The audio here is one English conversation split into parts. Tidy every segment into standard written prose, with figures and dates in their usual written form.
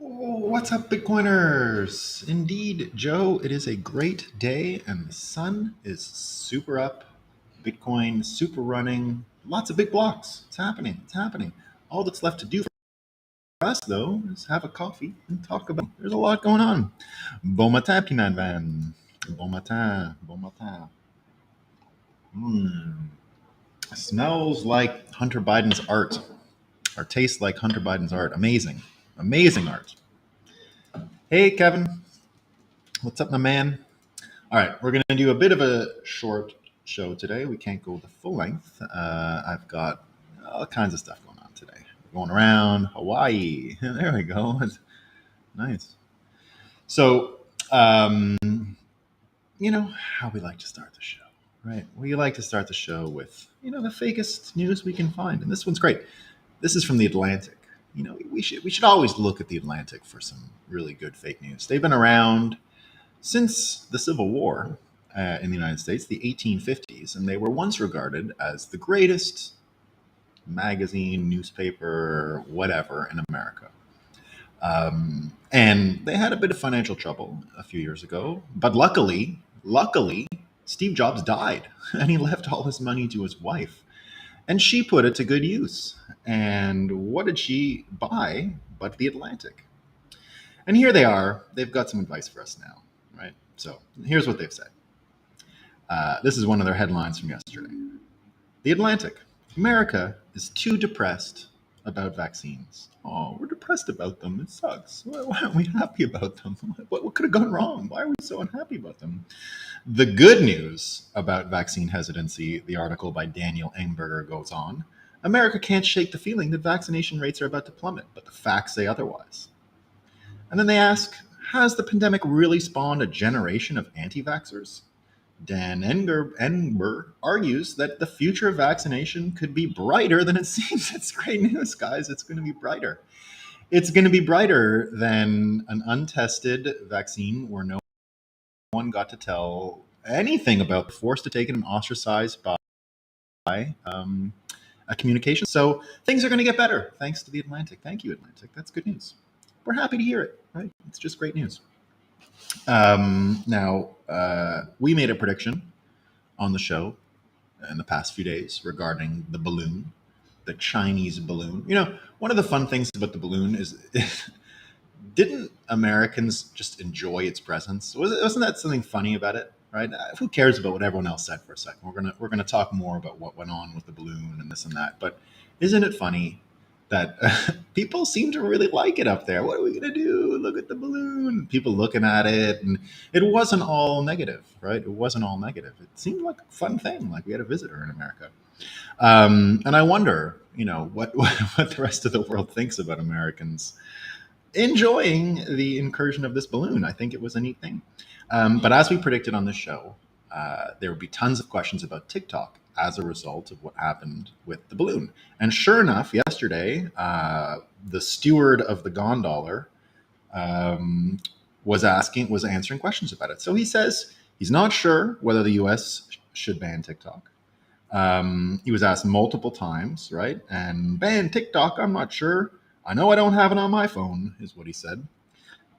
Oh, what's up, Bitcoiners? Indeed, Joe, it is a great day and the sun is super up. Bitcoin super running. Lots of big blocks. It's happening. It's happening. All that's left to do for us, though, is have a coffee and talk about. There's a lot going on. Bon matin, Pinot Van. Bon matin. Bon matin. Mm. Smells like Hunter Biden's art, or tastes like Hunter Biden's art. Amazing. Amazing art. Hey, Kevin. What's up, my man? All right, we're going to do a bit of a short show today. We can't go the full length. I've got all kinds of stuff going on today. We're going around Hawaii. There we go. Nice. So, you know how we like to start the show, right? We like to start the show with, the fakest news we can find. And this one's great. This is from The Atlantic. We should always look at The Atlantic for some really good fake news. They've been around since the Civil War in the United States, the 1850s, and they were once regarded as the greatest magazine, newspaper, whatever in America. And they had a bit of financial trouble a few years ago, but luckily, Steve Jobs died and he left all his money to his wife. And she put it to good use. And what did she buy but The Atlantic? And here they are. They've got some advice for us now, right? So here's what they've said. This is one of their headlines from yesterday. The Atlantic. America is too depressed about vaccines. Oh, we're depressed about them. It sucks. Why aren't we happy about them? What could have gone wrong? Why are we so unhappy about them? The good news about vaccine hesitancy, the article by Daniel Engberger goes on. America can't shake the feeling that vaccination rates are about to plummet, but the facts say otherwise. And then they ask, has the pandemic really spawned a generation of anti vaxxers? Dan Engber argues that the future of vaccination could be brighter than it seems. It's great news, guys. It's going to be brighter. It's going to be brighter than an untested vaccine where no one got to tell anything about, forced to take it and ostracized by a communication. So things are going to get better thanks to the Atlantic. Thank you, Atlantic. That's good news. We're happy to hear it, right? It's just great news. Now, we made a prediction on the show in the past few days regarding the balloon, the Chinese balloon. One of the fun things about the balloon is didn't Americans just enjoy its presence? Wasn't that something funny about it? Right? Who cares about what everyone else said for a second? We're gonna talk more about what went on with the balloon and this and that. But isn't it funny that people seem to really like it up there? What are we gonna do? Look at the balloon. People looking at it, and it wasn't all negative, right? It wasn't all negative. It seemed like a fun thing. Like we had a visitor in America, and I wonder, what the rest of the world thinks about Americans enjoying the incursion of this balloon. I think it was a neat thing. But as we predicted on the show, there would be tons of questions about TikTok as a result of what happened with the balloon. And sure enough, yesterday, the steward of the gondola was answering questions about it. So he says he's not sure whether the U.S. should ban TikTok. He was asked multiple times, right? And ban TikTok, I'm not sure. I know I don't have it on my phone, is what he said.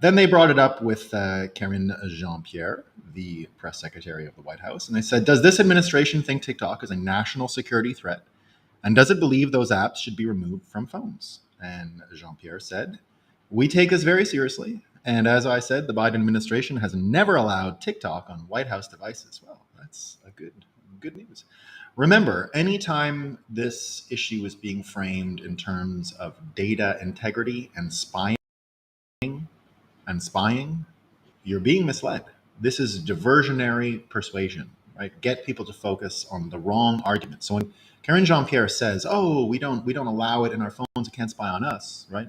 Then they brought it up with Karine Jean-Pierre, the press secretary of the White House, and they said, does this administration think TikTok is a national security threat? And does it believe those apps should be removed from phones? And Jean-Pierre said, we take this very seriously. And as I said, the Biden administration has never allowed TikTok on White House devices. Well, that's a good news. Remember, anytime this issue is being framed in terms of data integrity and spying, you're being misled. This is diversionary persuasion, right? Get people to focus on the wrong argument. So when Karine Jean-Pierre says, "Oh, we don't allow it in our phones, it can't spy on us," right?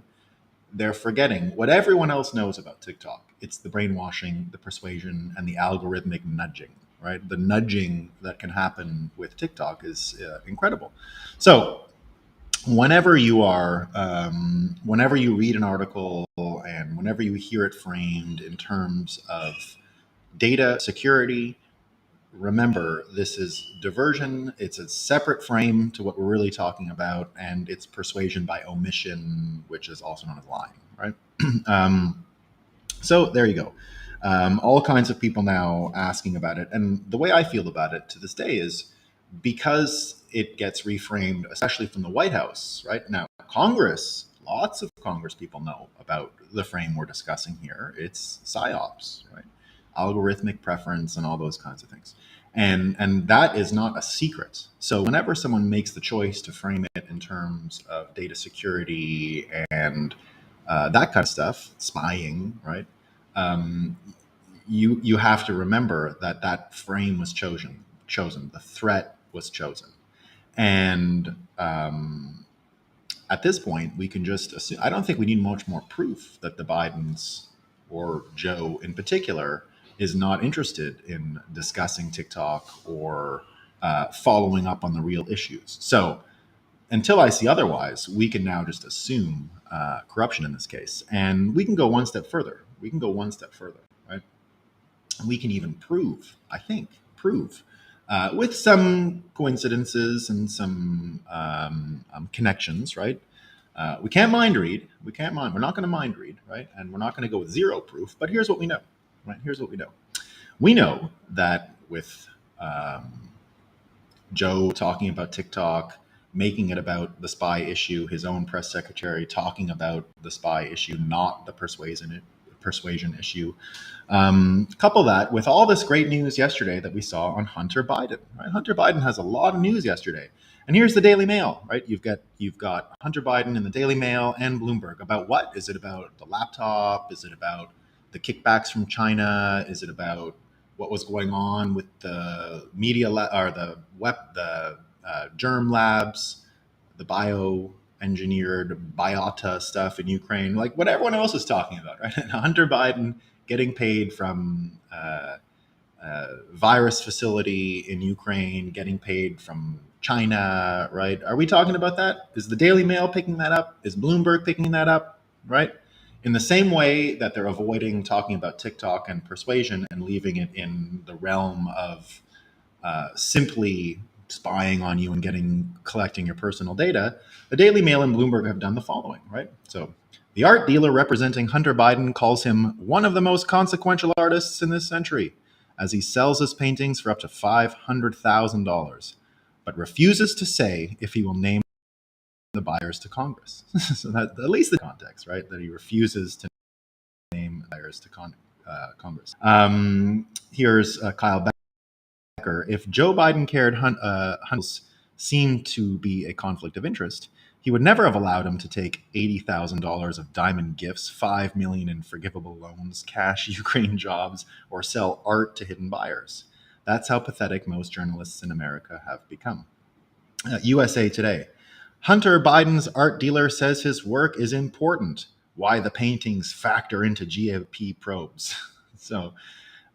They're forgetting what everyone else knows about TikTok. It's the brainwashing, the persuasion, and the algorithmic nudging, right? The nudging that can happen with TikTok is incredible. So whenever you read an article and whenever you hear it framed in terms of data security, remember this is diversion. It's a separate frame to what we're really talking about, and it's persuasion by omission, which is also known as lying, right? um, so there you go. All kinds of people now asking about it. And the way I feel about it to this day is because it gets reframed, especially from the White House, right? Now, Congress, lots of Congress people know about the frame we're discussing here. It's psyops, right? Algorithmic preference and all those kinds of things. And that is not a secret. So whenever someone makes the choice to frame it in terms of data security and that kind of stuff, spying, right? Um, you have to remember that that frame was chosen. The threat was chosen, and at this point, we can just assume. I don't think we need much more proof that the Bidens or Joe in particular is not interested in discussing TikTok or following up on the real issues. So until I see otherwise, we can now just assume corruption in this case, and we can go one step further. We can go one step further, right? We can even prove, I think, with some coincidences and some connections, right? We can't mind read. We can't mind. We're not going to mind read, right? And we're not going to go with zero proof. But here's what we know, right? Here's what we know. We know that with Joe talking about TikTok, making it about the spy issue, his own press secretary talking about the spy issue, not the persuasion issue. Couple that with all this great news yesterday that we saw on Hunter Biden. Right? Hunter Biden has a lot of news yesterday, and here's the Daily Mail. Right, you've got Hunter Biden in the Daily Mail and Bloomberg about what? Is it about the laptop? Is it about the kickbacks from China? Is it about what was going on with the or the germ labs, the bioengineered biota stuff in Ukraine, like what everyone else is talking about, right? And Hunter Biden getting paid from virus facility in Ukraine, getting paid from China, right? Are we talking about that? Is the Daily Mail picking that up? Is Bloomberg picking that up, right? In the same way that they're avoiding talking about TikTok and persuasion and leaving it in the realm of simply spying on you and collecting your personal data, the Daily Mail and Bloomberg have done the following, right? So the art dealer representing Hunter Biden calls him one of the most consequential artists in this century, as he sells his paintings for up to $500,000, but refuses to say if he will name the buyers to Congress. So that at least the context, right? That he refuses to name buyers to Congress. Here's Kyle Becker. If Joe Biden cared Hunt's seemed to be a conflict of interest, he would never have allowed him to take $80,000 of diamond gifts, $5 million in forgivable loans, cash Ukraine jobs, or sell art to hidden buyers. That's how pathetic most journalists in America have become. USA Today. Hunter Biden's art dealer says his work is important. Why the paintings factor into GOP probes. So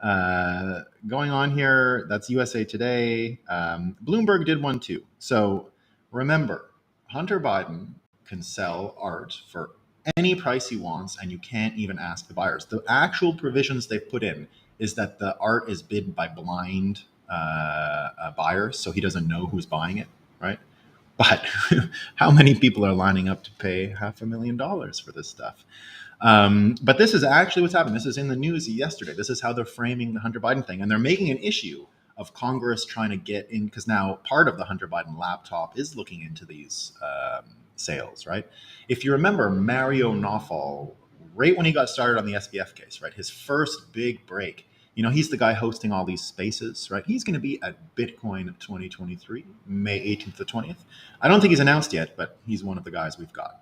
going on here, that's USA Today. Bloomberg did one too. So remember, Hunter Biden can sell art for any price he wants, and you can't even ask the buyers. The actual provisions they've put in is that the art is bid by blind buyers, so he doesn't know who's buying it, right? But how many people are lining up to pay $500,000 for this stuff? But this is actually what's happening. This is in the news yesterday. This is how they're framing the Hunter Biden thing. And they're making an issue of Congress trying to get in, because now part of the Hunter Biden laptop is looking into these sales, right? If you remember Mario Nawfal, right when he got started on the SBF case, right? His first big break. You know, he's the guy hosting all these spaces, right? He's going to be at Bitcoin 2023, May 18th to 20th. I don't think he's announced yet, but he's one of the guys we've got.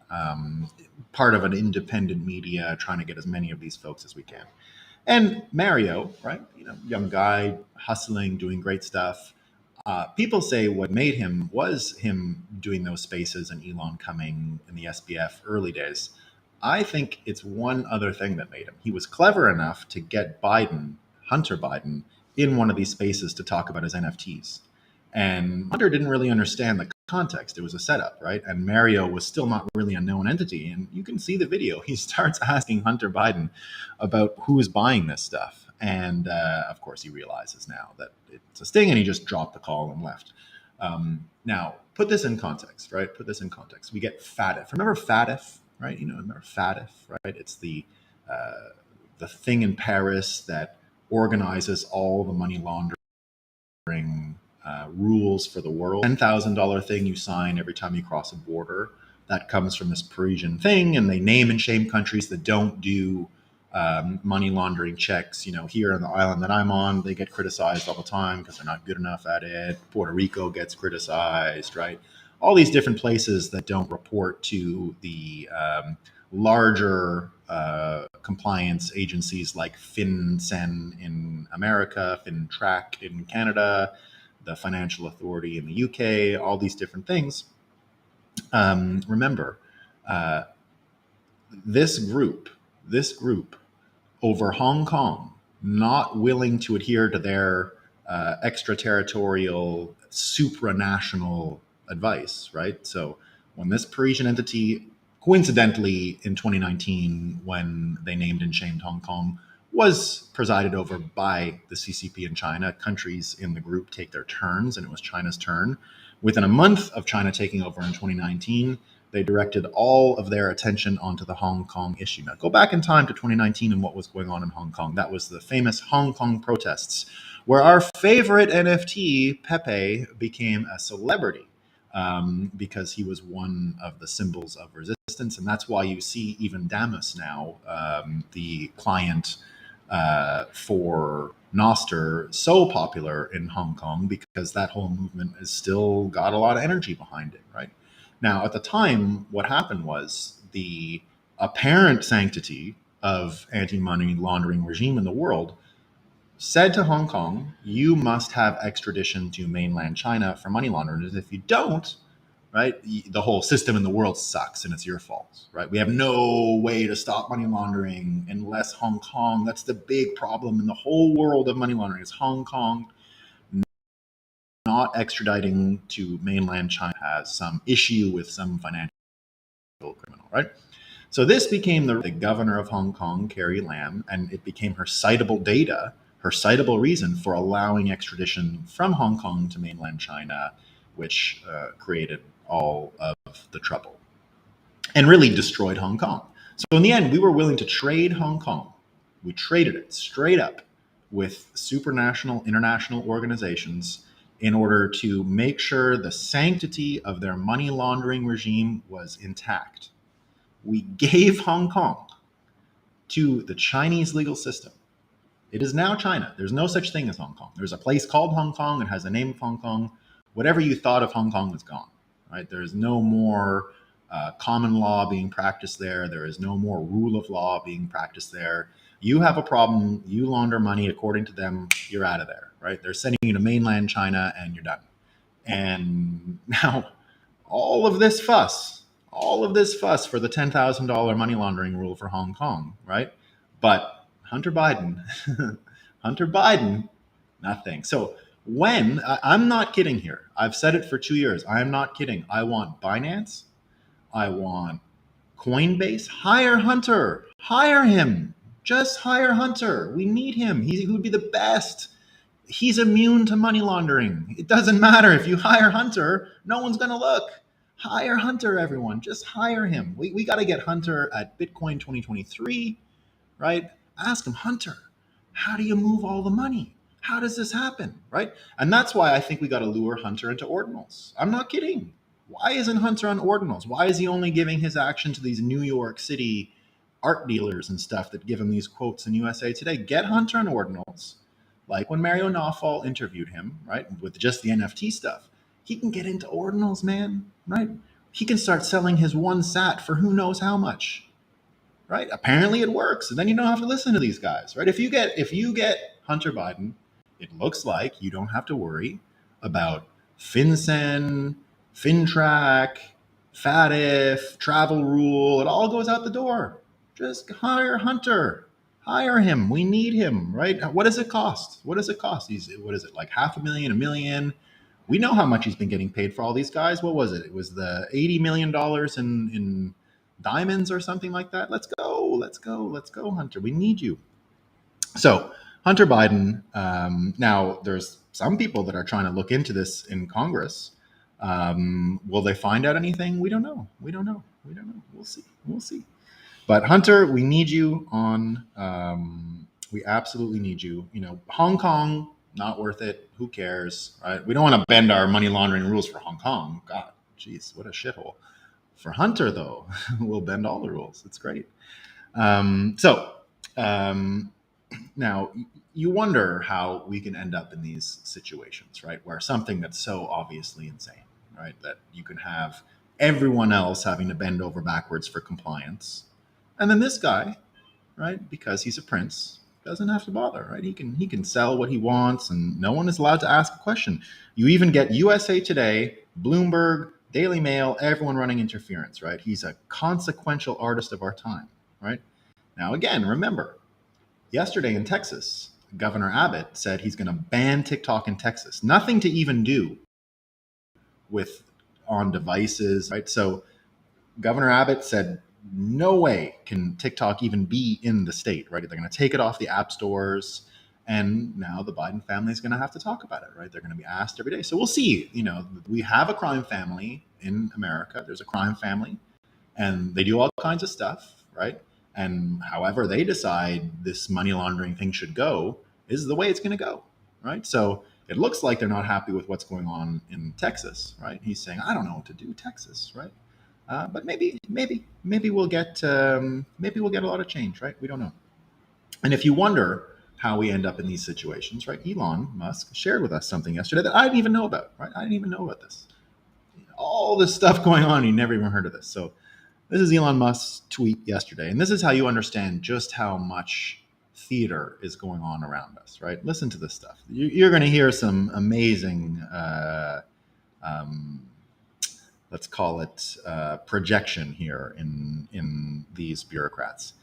Part of an independent media trying to get as many of these folks as we can. And Mario, right? You know, young guy, hustling, doing great stuff. People say what made him was him doing those spaces and Elon coming in the SBF early days. I think it's one other thing that made him. He was clever enough to get Hunter Biden, in one of these spaces to talk about his NFTs. And Hunter didn't really understand the context. It was a setup, right? And Mario was still not really a known entity. And you can see the video. He starts asking Hunter Biden about who is buying this stuff. And of course, he realizes now that it's a sting, and he just dropped the call and left. Now, put this in context, right? Put this in context. We get FATF. Remember FATF, right? Remember FATF, right? It's the thing in Paris that organizes all the money laundering rules for the world. $10,000 thing you sign every time you cross a border. That comes from this Parisian thing, and they name and shame countries that don't do money laundering checks. Here on the island that I'm on, they get criticized all the time because they're not good enough at it. Puerto Rico gets criticized, right? All these different places that don't report to the larger compliance agencies like FinCEN in America, FinTrack in Canada, the Financial Authority in the UK, all these different things. Remember, uh, this group over Hong Kong, not willing to adhere to their extraterritorial, supranational advice, right? So when this Parisian entity, coincidentally in 2019, when they named and shamed Hong Kong, was presided over by the CCP in China. Countries in the group take their turns, and it was China's turn. Within a month of China taking over in 2019, they directed all of their attention onto the Hong Kong issue. Now, go back in time to 2019 and what was going on in Hong Kong. That was the famous Hong Kong protests, where our favorite NFT, Pepe, became a celebrity because he was one of the symbols of resistance. And that's why you see even Damus now, the client for Noster, so popular in Hong Kong, because that whole movement has still got a lot of energy behind it, right? Now, at the time, what happened was the apparent sanctity of anti-money laundering regime in the world said to Hong Kong, you must have extradition to mainland China for money launderers. If you don't, right, the whole system in the world sucks and it's your fault, right? We have no way to stop money laundering unless Hong Kong, that's the big problem in the whole world of money laundering, is Hong Kong not extraditing to mainland China has some issue with some financial criminal, right? So this became the governor of Hong Kong, Carrie Lam, and it became her citable data, her citable reason for allowing extradition from Hong Kong to mainland China, which created all of the trouble and really destroyed Hong Kong. So in the end, we were willing to trade Hong Kong. We traded it straight up with supranational international organizations in order to make sure the sanctity of their money laundering regime was intact. We gave Hong Kong to the Chinese legal system. It is now China. There's no such thing as Hong Kong. There's a place called Hong Kong. It has the name of Hong Kong. Whatever you thought of Hong Kong is gone, right? There is no more common law being practiced there. There is no more rule of law being practiced there. You have a problem, you launder money according to them, you're out of there, right? They're sending you to mainland China and you're done. And now all of this fuss for the $10,000 money laundering rule for Hong Kong, right? But Hunter Biden, Hunter Biden, nothing. So I'm not kidding here. I've said it for 2 years. I am not kidding. I want Binance. I want Coinbase. Hire Hunter. Hire him. Just hire Hunter. We need him. He would be the best. He's immune to money laundering. It doesn't matter. If you hire Hunter, no one's going to look. Hire Hunter, everyone. Just hire him. We got to get Hunter at Bitcoin 2023, right? Ask him, Hunter, how do you move all the money? How does this happen, right? And that's why I think we got to lure Hunter into Ordinals. I'm not kidding. Why isn't Hunter on Ordinals? Why is he only giving his action to these New York City art dealers and stuff that give him these quotes in USA Today? Get Hunter on Ordinals. Like when Mario Nawfal interviewed him, right, with just the NFT stuff. He can get into Ordinals, man, right? He can start selling his one sat for who knows how much, right? Apparently it works, and then you don't have to listen to these guys, right? If you get Hunter Biden, it looks like you don't have to worry about FinCEN, FinTrack, FATF, travel rule. It all goes out the door. Just hire Hunter. Hire him. We need him, right? What does it cost? What does it cost? What is it, like $500,000, $1 million? We know how much he's been getting paid for all these guys. What was it? It was the $80 million in diamonds or something like that. Let's go, Hunter. We need you. So Hunter Biden. Now there's some people that are trying to look into this in Congress. Will they find out anything? We don't know. We don't know. We don't know. We'll see. We'll see. But Hunter, we need you on. We absolutely need you. You know, Hong Kong, not worth it. Who cares, right? We don't want to bend our money laundering rules for Hong Kong. God, jeez, what a shithole. For Hunter, though, we'll bend all the rules. It's great. So now you wonder how we can end up in these situations, right? Where something that's so obviously insane, right? That you can have everyone else having to bend over backwards for compliance. And then this guy, right, because he's a prince, doesn't have to bother, right? He can sell what he wants and no one is allowed to ask a question. You even get USA Today, Bloomberg, Daily Mail, everyone running interference, right? He's a consequential artist of our time, right? Now again, remember, yesterday in Texas, Governor Abbott said he's going to ban TikTok in Texas. Nothing to even do with on devices, right? So Governor Abbott said no way can TikTok even be in the state, right? They're going to take it off the app stores. And now the Biden family is going to have to talk about it, right? They're going to be asked every day. So we'll see. You know, we have a crime family in America. There's a crime family and they do all kinds of stuff, right? And however they decide this money laundering thing should go is the way it's going to go, right? So it looks like they're not happy with what's going on in Texas, right? He's saying, I don't know what to do, Texas, right? But maybe we'll get a lot of change, right? We don't know. And if you wonder how we end up in these situations, right? Elon Musk shared with us something yesterday that I didn't even know about, right? I didn't even know about this. All this stuff going on, you never even heard of this. So this is Elon Musk's tweet yesterday, and this is how you understand just how much theater is going on around us, right? Listen to this stuff. You're going to hear some amazing, let's call it projection here in these bureaucrats.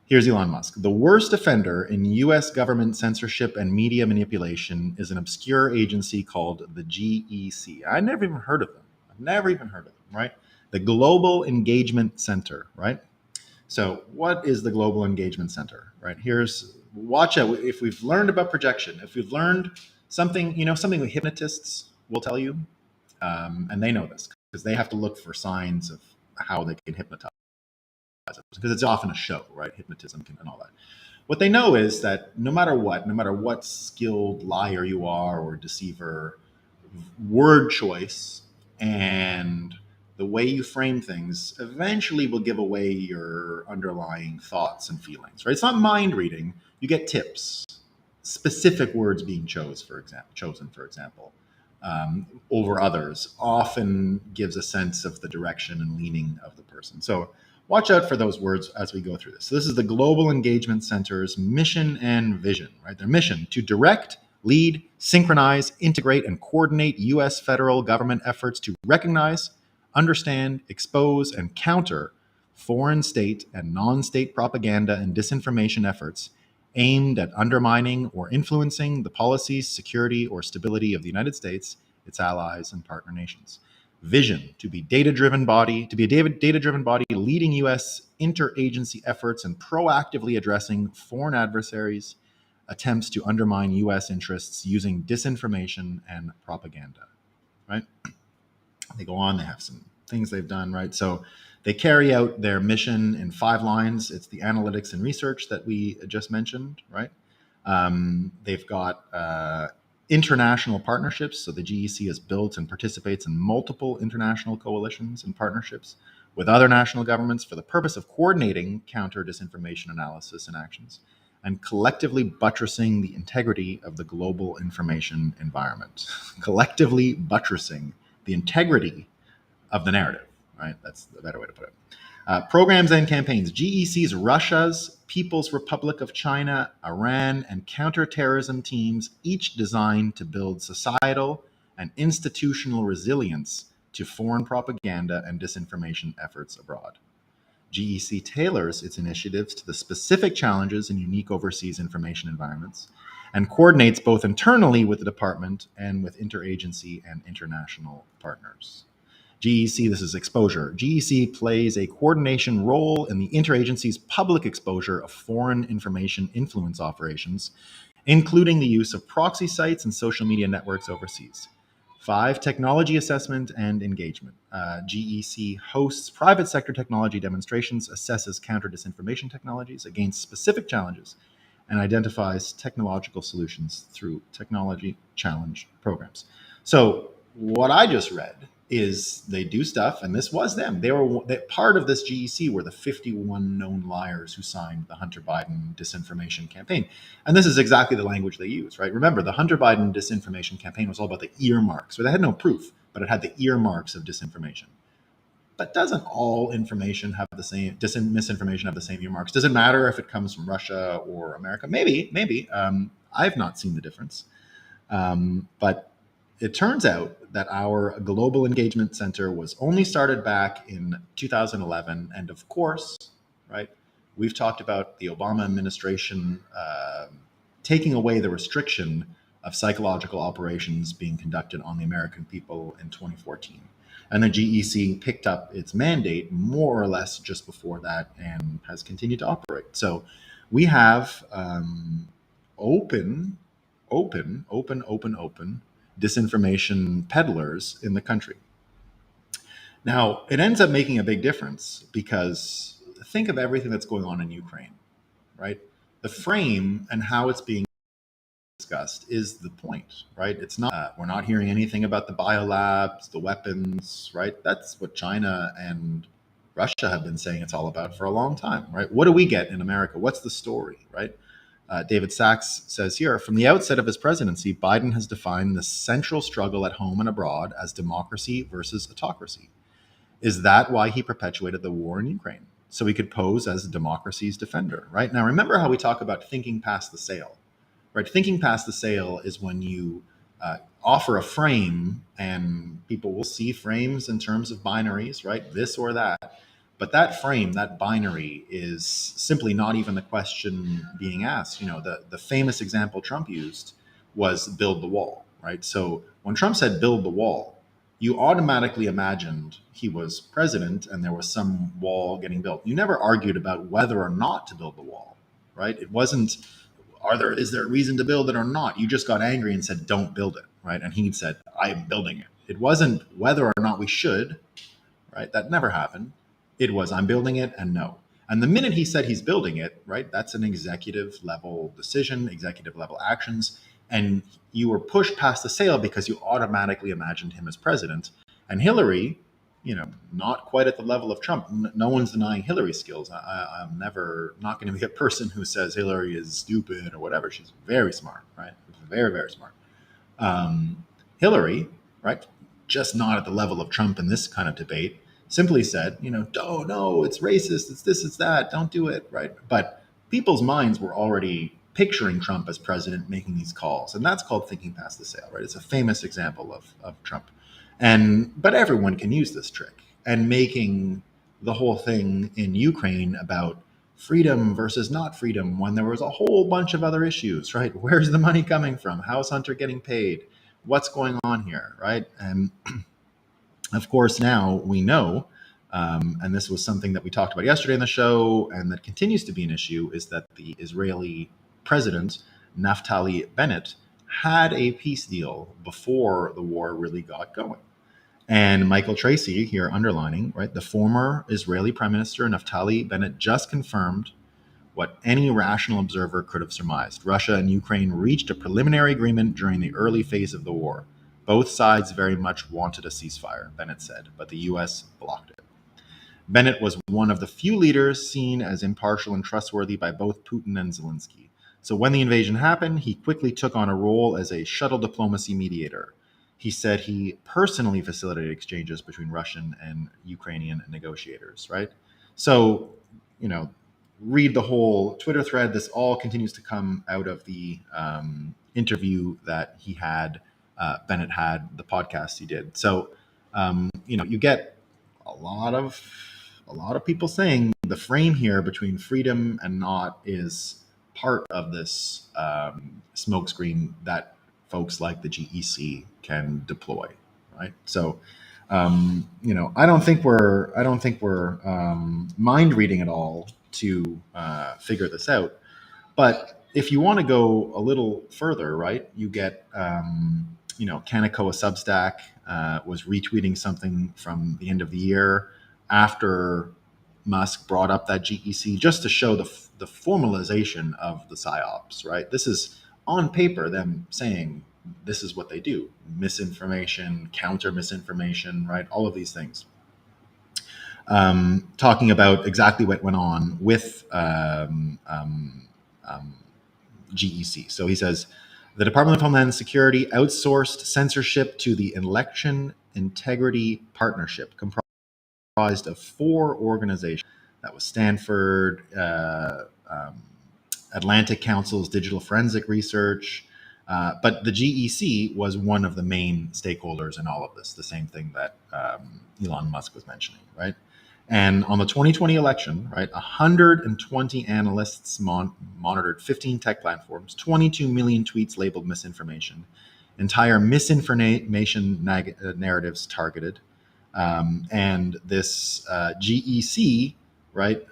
Here's Elon Musk. The worst offender in U.S. government censorship and media manipulation is an obscure agency called the GEC. I never even heard of them. I've never even heard of them, right? The Global Engagement Center, right? So what is the Global Engagement Center, right? Watch out. If we've learned about projection, if we've learned something, something that hypnotists will tell you, and they know this because they have to look for signs of how they can hypnotize us, because it's often a show, right? Hypnotism and all that. What they know is that no matter what skilled liar you are or deceiver, word choice and the way you frame things eventually will give away your underlying thoughts and feelings, right? It's not mind reading. You get tips, specific words being chosen, for example, over others often gives a sense of the direction and leaning of the person. So watch out for those words as we go through this. So this is the Global Engagement Center's mission and vision, right? Their mission: to direct, lead, synchronize, integrate, and coordinate U.S. federal government efforts to recognize, understand, expose, and counter foreign state and non-state propaganda and disinformation efforts aimed at undermining or influencing the policies, security, or stability of the United States, its allies, and partner nations. Vision: to be a data-driven body leading U.S. interagency efforts and proactively addressing foreign adversaries' attempts to undermine U.S. interests using disinformation and propaganda, right? They go on, they have some things they've done, right? So they carry out their mission in 5 lines. It's the analytics and research that we just mentioned, right? They've got international partnerships. So the GEC has built and participates in multiple international coalitions and partnerships with other national governments for the purpose of coordinating counter disinformation analysis and actions and collectively buttressing the integrity of the global information environment. Collectively buttressing the integrity of the narrative, right? That's the better way to put it. Programs and campaigns: GEC's Russia's People's Republic of China, Iran, and counterterrorism teams, each designed to build societal and institutional resilience to foreign propaganda and disinformation efforts abroad. GEC tailors its initiatives to the specific challenges in unique overseas information environments and coordinates both internally with the department and with interagency and international partners. GEC, this is exposure. GEC plays a coordination role in the interagency's public exposure of foreign information influence operations, including the use of proxy sites and social media networks overseas. 5, technology assessment and engagement. GEC hosts private sector technology demonstrations, assesses counter disinformation technologies against specific challenges, and identifies technological solutions through technology challenge programs. So what I just read is they do stuff, and this was them. Part of this GEC were the 51 known liars who signed the Hunter Biden disinformation campaign. And this is exactly the language they use, right? Remember, the Hunter Biden disinformation campaign was all about the earmarks, where they had no proof, but it had the earmarks of disinformation. But doesn't all information have the same misinformation have the same earmarks? Does it matter if it comes from Russia or America? Maybe. I've not seen the difference. But it turns out that our Global Engagement Center was only started back in 2011. And of course, right, we've talked about the Obama administration taking away the restriction of psychological operations being conducted on the American people in 2014. And the GEC picked up its mandate more or less just before that and has continued to operate. So we have open disinformation peddlers in the country. Now, it ends up making a big difference because think of everything that's going on in Ukraine, right? The frame and how it's being discussed is the point, right? It's not, we're not hearing anything about the biolabs, the weapons, right? That's what China and Russia have been saying it's all about for a long time, right? What do we get in America? What's the story, right? David Sachs says here, from the outset of his presidency, Biden has defined the central struggle at home and abroad as democracy versus autocracy. Is that why he perpetuated the war in Ukraine? So he could pose as democracy's defender, right? Now, remember how we talk about thinking past the sale, right? Thinking past the sale is when you offer a frame and people will see frames in terms of binaries, right? This or that. But that frame, that binary, is simply not even the question being asked. You know, the famous example Trump used was build the wall, right? So when Trump said build the wall, you automatically imagined he was president and there was some wall getting built. You never argued about whether or not to build the wall, right? It wasn't, is there a reason to build it or not? You just got angry and said, don't build it, right? And he said, I'm building it. It wasn't whether or not we should, right? That never happened. It was, I'm building it and no. And the minute he said he's building it, right, that's an executive level decision, executive level actions. And you were pushed past the sale because you automatically imagined him as president. And Hillary, you know, not quite at the level of Trump. No one's denying Hillary's skills. I'm never not going to be a person who says Hillary is stupid or whatever. She's very smart, right? Very, very smart. Hillary, right, just not at the level of Trump in this kind of debate, simply said, you know, oh, no, it's racist, it's this, it's that, don't do it, right? But people's minds were already picturing Trump as president making these calls, and that's called thinking past the sale, right? It's a famous example of Trump. But everyone can use this trick, and making the whole thing in Ukraine about freedom versus not freedom when there was a whole bunch of other issues, right? Where's the money coming from? How is Hunter getting paid? What's going on here, right? And of course, now we know, and this was something that we talked about yesterday in the show, and that continues to be an issue, is that the Israeli president, Naftali Bennett, had a peace deal before the war really got going. And Michael Tracy here underlining, right, the former Israeli Prime Minister Naftali Bennett just confirmed what any rational observer could have surmised. Russia and Ukraine reached a preliminary agreement during the early phase of the war. Both sides very much wanted a ceasefire, Bennett said, but the U.S. blocked it. Bennett was one of the few leaders seen as impartial and trustworthy by both Putin and Zelensky. So when the invasion happened, he quickly took on a role as a shuttle diplomacy mediator. He said he personally facilitated exchanges between Russian and Ukrainian negotiators, right? So, you know, read the whole Twitter thread. This all continues to come out of the interview that he had, Bennett had, the podcast he did. So, you know, you get a lot of people saying the frame here between freedom and not is part of this smokescreen that folks like the GEC can deploy, right? So, you know, I don't think we're mind reading at all to figure this out. But if you want to go a little further, right, you get Kaneko, a Substack, was retweeting something from the end of the year after Musk brought up that GEC, just to show the formalization of the psyops, right? This is on paper them saying this is what they do: misinformation, counter misinformation, right? All of these things. Talking about exactly what went on with GEC. So he says the Department of Homeland Security outsourced censorship to the Election Integrity Partnership, comprised of 4 organizations. That was Stanford, Atlantic Council's Digital Forensic Research. But the GEC was one of the main stakeholders in all of this, the same thing that Elon Musk was mentioning, right? And on the 2020 election, right, 120 analysts monitored 15 tech platforms, 22 million tweets labeled misinformation, entire misinformation narratives targeted. And this GEC, right,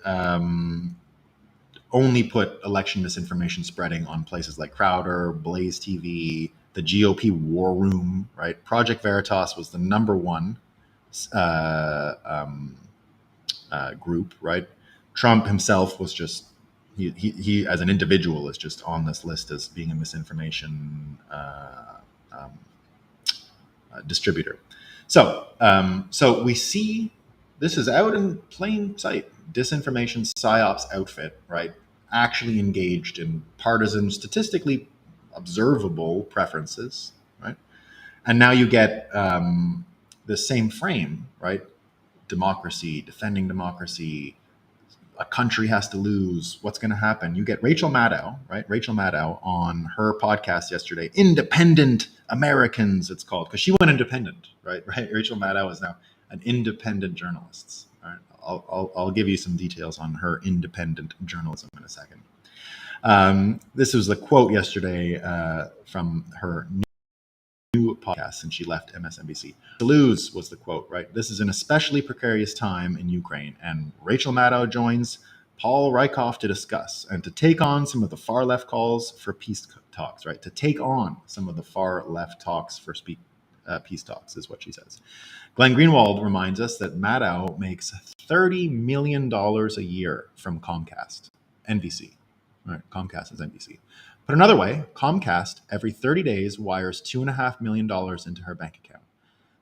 only put election misinformation spreading on places like Crowder, Blaze TV, the GOP War Room, right? Project Veritas was the number one group, right? Trump himself was just he as an individual is just on this list as being a misinformation distributor. So we see this is out in plain sight. Disinformation psyops outfit, right? Actually engaged in partisan, statistically observable preferences, right? And now you get the same frame, right? Democracy, defending democracy, a country has to lose. What's going to happen? You get Rachel Maddow, right? Rachel Maddow on her podcast yesterday, Independent Americans, it's called, because she went independent, right? Rachel Maddow is now an independent journalist. All right? I'll give you some details on her independent journalism in a second. This was the quote yesterday from her new podcast since she left MSNBC. To lose was the quote, right? This is an especially precarious time in Ukraine, and Rachel Maddow joins Paul Rykov to discuss and to take on some of the far left calls for peace talks, right? To take on some of the far left talks for peace talks is what she says. Glenn Greenwald reminds us that Maddow makes $30 million a year from Comcast, NBC. Right, Comcast is NBC. Put another way, Comcast every 30 days wires $2.5 million into her bank account.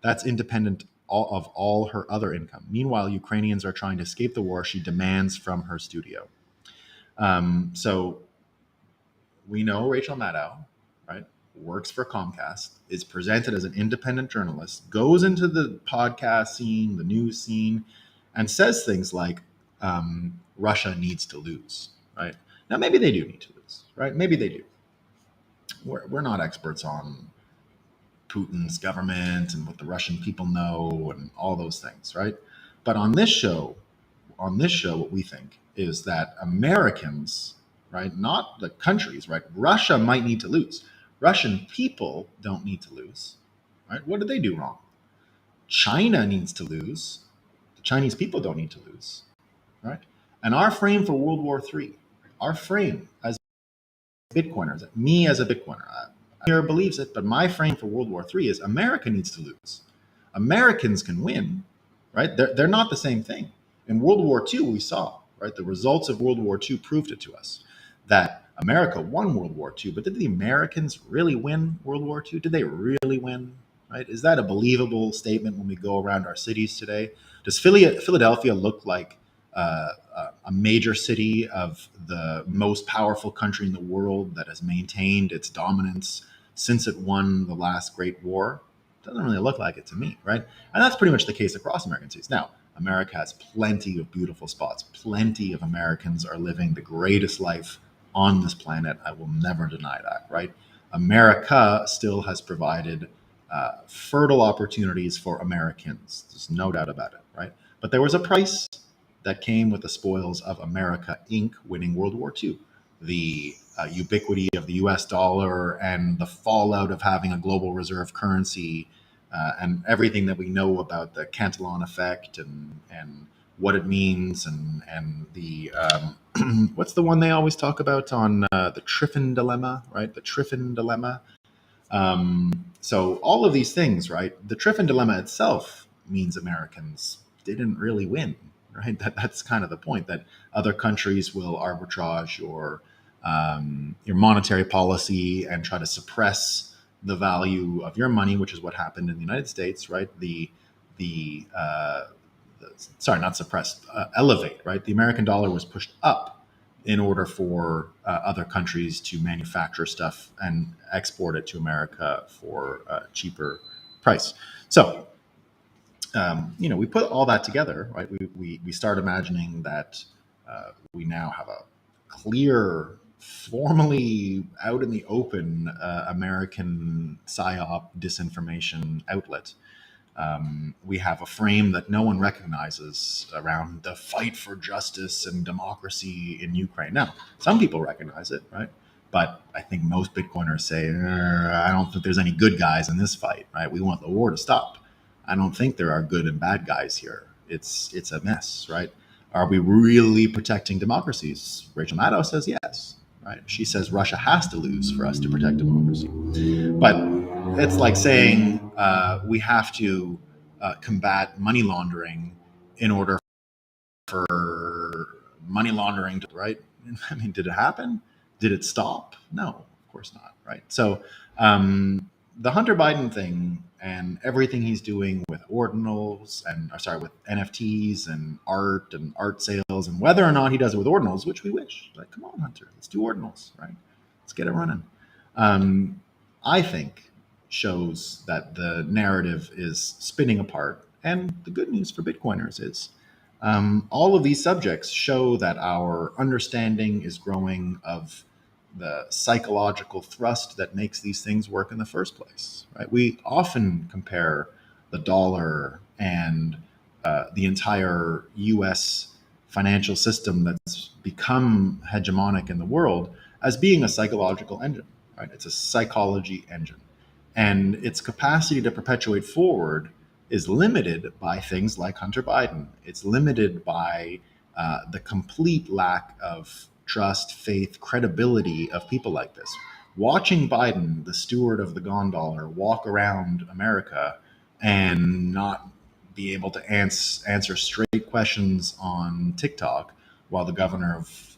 That's independent of all her other income. Meanwhile, Ukrainians are trying to escape the war she demands from her studio. So we know Rachel Maddow, right, works for Comcast, is presented as an independent journalist, goes into the podcast scene, the news scene, and says things like, Russia needs to lose, right? Now, maybe they do need to lose, right? Maybe they do. We're not experts on Putin's government and what the Russian people know and all those things, right? But on this show, what we think is that Americans, right, not the countries, right? Russia might need to lose. Russian people don't need to lose, right? What did they do wrong? China needs to lose. The Chinese people don't need to lose, right? And our frame for World War III, our frame as Bitcoiners, me as a Bitcoiner, here believes it, but my frame for World War III is America needs to lose. Americans can win, right? They're not the same thing. In World War II, we saw, right, the results of World War II proved it to us that America won World War II, but did the Americans really win World War II? Did they really win, right? Is that a believable statement when we go around our cities today? Does Philadelphia look like a major city of the most powerful country in the world that has maintained its dominance since it won the last great war? Doesn't really look like it to me, right? And that's pretty much the case across American cities. Now, America has plenty of beautiful spots. Plenty of Americans are living the greatest life on this planet. I will never deny that, right? America still has provided fertile opportunities for Americans. There's no doubt about it, right? But there was a price that came with the spoils of America Inc. winning World War II. The ubiquity of the US dollar and the fallout of having a global reserve currency and everything that we know about the Cantillon effect and what it means and the what's the one they always talk about on the Triffin dilemma, right? The Triffin dilemma. So all of these things, right? The Triffin dilemma itself means Americans didn't really win, right? That's kind of the point, that other countries will arbitrage your monetary policy and try to suppress the value of your money, which is what happened in the United States, right? The sorry, not suppressed, elevate, right? The American dollar was pushed up in order for other countries to manufacture stuff and export it to America for a cheaper price. So, we put all that together, right? We start imagining that we now have a clear, formally out in the open American psyop disinformation outlet. We have a frame that no one recognizes around the fight for justice and democracy in Ukraine. Now, some people recognize it, right? But I think most Bitcoiners say, I don't think there's any good guys in this fight, right? We want the war to stop. I don't think there are good and bad guys here. It's a mess, right? Are we really protecting democracies? Rachel Maddow says yes, right? She says Russia has to lose for us to protect democracy. But it's like saying we have to combat money laundering in order for money laundering to, right? I mean, did it happen? Did it stop? No, of course not, right? So the Hunter Biden thing and everything he's doing with Ordinals and, sorry, with NFTs and art sales, and whether or not he does it with Ordinals, which we wish, like, come on, Hunter, let's do Ordinals, right? Let's get it running. I think shows that the narrative is spinning apart. And the good news for Bitcoiners is all of these subjects show that our understanding is growing of the psychological thrust that makes these things work in the first place. Right? We often compare the dollar and the entire U.S. financial system that's become hegemonic in the world as being a psychological engine. Right? It's a psychology engine, and its capacity to perpetuate forward is limited by things like Hunter Biden. It's limited by the complete lack of trust, faith, credibility of people like this. Watching Biden, the steward of the gone dollar, walk around America and not be able to answer straight questions on TikTok, while the governor of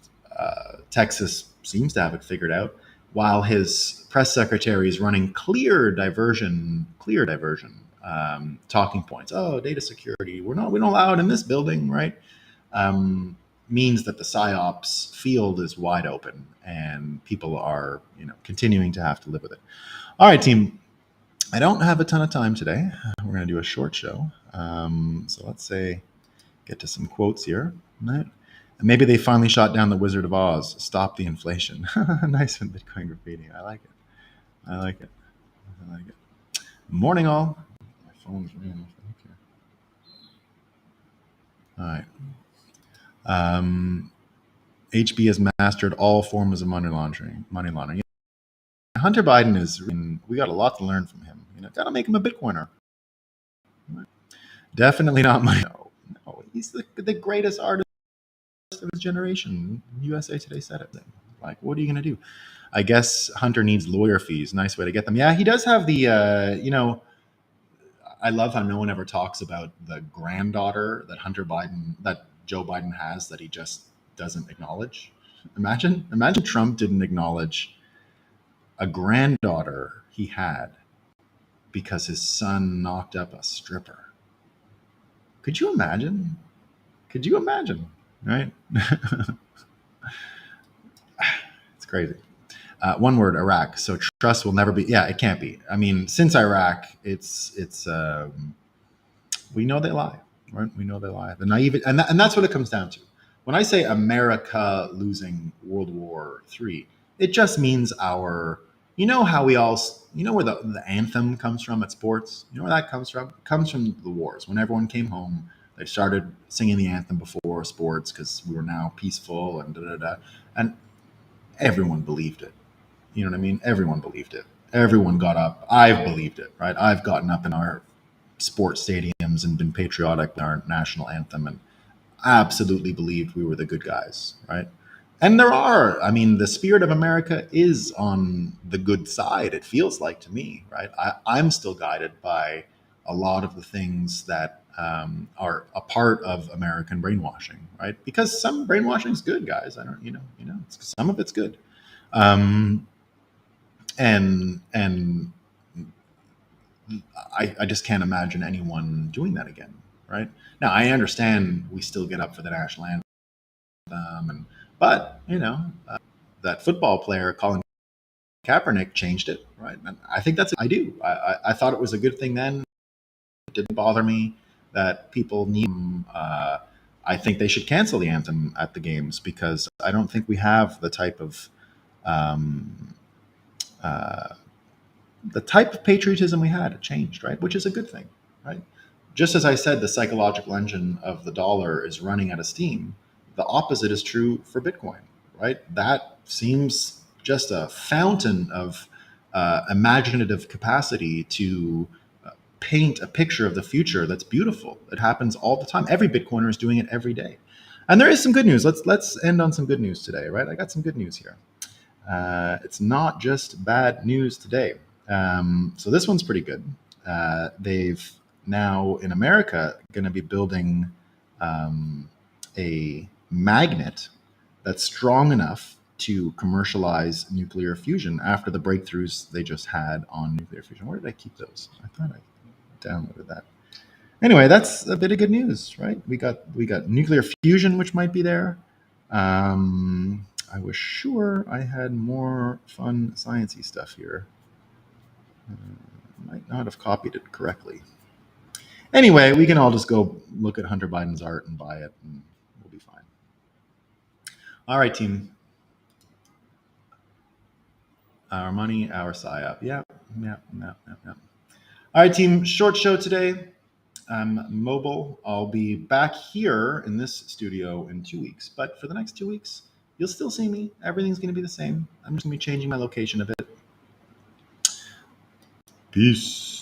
Texas seems to have it figured out, while his press secretary is running clear diversion talking points. Oh, data security. We don't allow it in this building, right? Means that the psyops field is wide open, and people are, continuing to have to live with it. All right, team. I don't have a ton of time today. We're going to do a short show. So let's get to some quotes here. Right? Maybe they finally shot down the Wizard of Oz. Stop the inflation. Nice one, Bitcoin graffiti. I like it. Morning, all. My phone's ringing. All right. HB has mastered all forms of money laundering. Hunter Biden we got a lot to learn from him. Got to make him a Bitcoiner. Definitely not money. No, he's the greatest artist of his generation. USA Today said it. Like, what are you going to do? I guess Hunter needs lawyer fees. Nice way to get them. Yeah, he does have the, I love how no one ever talks about the granddaughter that Joe Biden has, that he just doesn't acknowledge. Imagine Trump didn't acknowledge a granddaughter he had because his son knocked up a stripper. Could you imagine? Right? It's crazy. One word, Iraq. So trust will never be. Yeah, it can't be. I mean, since Iraq, it's we know they lie, right? We know they lie. The naive, and that's what it comes down to. When I say America losing World War III, it just means our. How we all. Where the anthem comes from at sports. Where that comes from? It comes from the wars. When everyone came home, they started singing the anthem before sports because we were now peaceful and da da da, and everyone believed it. You know what I mean? Everyone believed it. Everyone got up. I've believed it, right? I've gotten up in our sports stadiums and been patriotic with our national anthem and absolutely believed we were the good guys, right? And there are, I mean, the spirit of America is on the good side, it feels like to me, right? I'm still guided by a lot of the things that are a part of American brainwashing, right? Because some brainwashing is good, guys. I don't, some of it's good. Um, and I just can't imagine anyone doing that again, right? Now, I understand we still get up for the national anthem, but, that football player Colin Kaepernick changed it, right? And I think I do. I thought it was a good thing then. It didn't bother me that people need. I think they should cancel the anthem at the games because I don't think we have um, uh, the type of patriotism we had. It changed, right? Which is a good thing, right? Just as I said, the psychological engine of the dollar is running out of steam. The opposite is true for Bitcoin, right? That seems just a fountain of imaginative capacity to paint a picture of the future that's beautiful. It happens all the time. Every Bitcoiner is doing it every day. And there is some good news. Let's end on some good news today, right? I got some good news here. It's not just bad news today. So this one's pretty good. They've now in America going to be building a magnet that's strong enough to commercialize nuclear fusion after the breakthroughs they just had on nuclear fusion. Where did I keep those? I thought I downloaded that. Anyway, that's a bit of good news, right? We got nuclear fusion, which might be there. I was sure I had more fun sciencey stuff here. Might not have copied it correctly. Anyway, we can all just go look at Hunter Biden's art and buy it, and we'll be fine. All right, team. Our money, our PSYOP. Yeah. All right, team. Short show today. I'm mobile. I'll be back here in this studio in 2 weeks. But for the next 2 weeks, you'll still see me. Everything's going to be the same. I'm just going to be changing my location a bit. Peace.